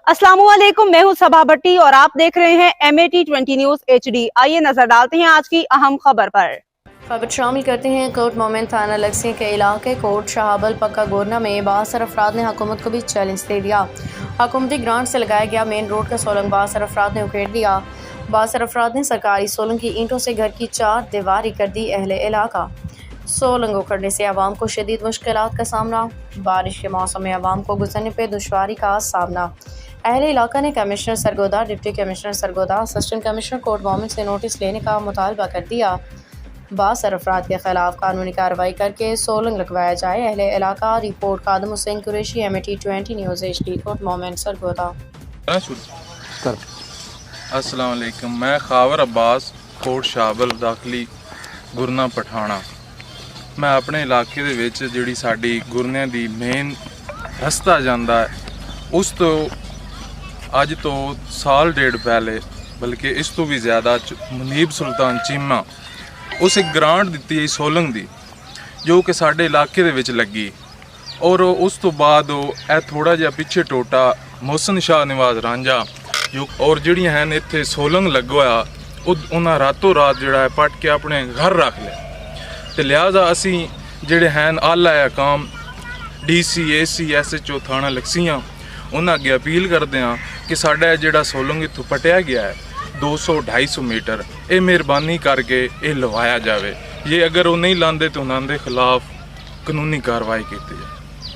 अस्सलामुअलैकुम, मैं हूं सबा भट्टी और आप देख रहे हैं MAT20 न्यूज HD। आइए नजर डालते हैं आज की अहम खबर पर। खबर शामिल करते हैं। कोट मोमिन थाना लक्सी के इलाके कोट शाहबल पक्का गोरना में बासर अफराद ने हुकूमत को भी चैलेंज दे दिया। हुकूमती ग्रांट से लगाया गया मेन रोड का सोलंग बासर अफराद ने उखेड़ दिया। बासर अफराद ने सरकारी सोलंग की ईंटों से घर की चार दीवारी कर दी। अहले इलाका सोलंग उखड़ने से आवाम को शदीद मुश्किलात का सामना। बारिश के मौसम में आवाम को गुजरने पर दुश्वारी का सामना। अहले इलाका ने commissioner Sargodha, deputy commissioner Sargodha, assistant commissioner Kot Momin से नोटिस लेने का मुतालबा कर दिया। बासर अफराद के खिलाफ कानूनी कार्रवाई करके सोलंग लगवाया जाए। अहले इलाका report Qadam Hussain Qureshi, MAT20 news HD, Kot Momin Sargodha. अस्सलाम वालेकुम, मैं खावर अब्बास, कोट शाहबल दाखली गुरना पठाना। मैं अपने इलाके ਦੇ ਵਿੱਚ ਜਿਹੜੀ ਸਾਡੀ ਗੁਰਨਿਆਂ ਦੀ ਮੇਨ ਰਸਤਾ ਜਾਂਦਾ ਹੈ ਉਸ ਤੋਂ ਅੱਜ ਤੋਂ ਸਾਲ ਡੇਢ ਪਹਿਲੇ ਬਲਕਿ ਇਸ ਤੋਂ ਵੀ ਜ਼ਿਆਦਾ ਮੁਨੀਬ ਸੁਲਤਾਨ ਚੀਮਾ ਉਸ ਇੱਕ ਗ੍ਰਾਂਟ ਦਿੱਤੀ ਹੈ ਸੋਲੰਗ ਦੀ ਜੋ ਕਿ ਸਾਡੇ ਇਲਾਕੇ ਦੇ ਵਿੱਚ ਲੱਗੀ ਔਰ ਉਸ ਤੋਂ ਬਾਅਦ ਇਹ ਥੋੜਾ ਜਿਹਾ ਪਿੱਛੇ ਟੋਟਾ ਮੋਹਸਨ ਸ਼ਾਹ ਨਿਵਾਜ਼ ਰਾਂਝਾ ਜੋ ਔਰ ਜਿਹੜੀਆਂ ਹਨ ਇੱਥੇ ਸੋਲੰਗ ਲੱਗਵਾਇਆ ਉਹਨਾਂ ਰਾਤੋਂ ਰਾਤ ਜਿਹੜਾ ਹੈ ਪੱਟ ਕੇ ਆਪਣੇ ਘਰ ਰੱਖ ਲਿਆ ਤੇ ਲਿਹਾਜ਼ਾ ਅਸੀਂ ਜਿਹੜੇ ਹਨ ਆਲਾ ਹਕਾਮ DC AC SHO ਥਾਣਾ ਲਕਸੀਆਂ ਉਹਨਾਂ ਅੱਗੇ ਅਪੀਲ ਕਰਦੇ ਹਾਂ ਕਿ ਸਾਡਾ ਜਿਹੜਾ ਸੋਲੰਗ ਇੱਥੋਂ ਪਟਿਆ ਗਿਆ ਹੈ 200-250 ਮੀਟਰ ਇਹ ਮਿਹਰਬਾਨੀ ਕਰਕੇ ਇਹ ਲਵਾਇਆ ਜਾਵੇ। ਜੇ ਅਗਰ ਉਹ ਨਹੀਂ ਲਾਉਂਦੇ ਤਾਂ ਉਹਨਾਂ ਦੇ ਖਿਲਾਫ ਕਾਨੂੰਨੀ ਕਾਰਵਾਈ ਕੀਤੀ ਜਾਵੇ।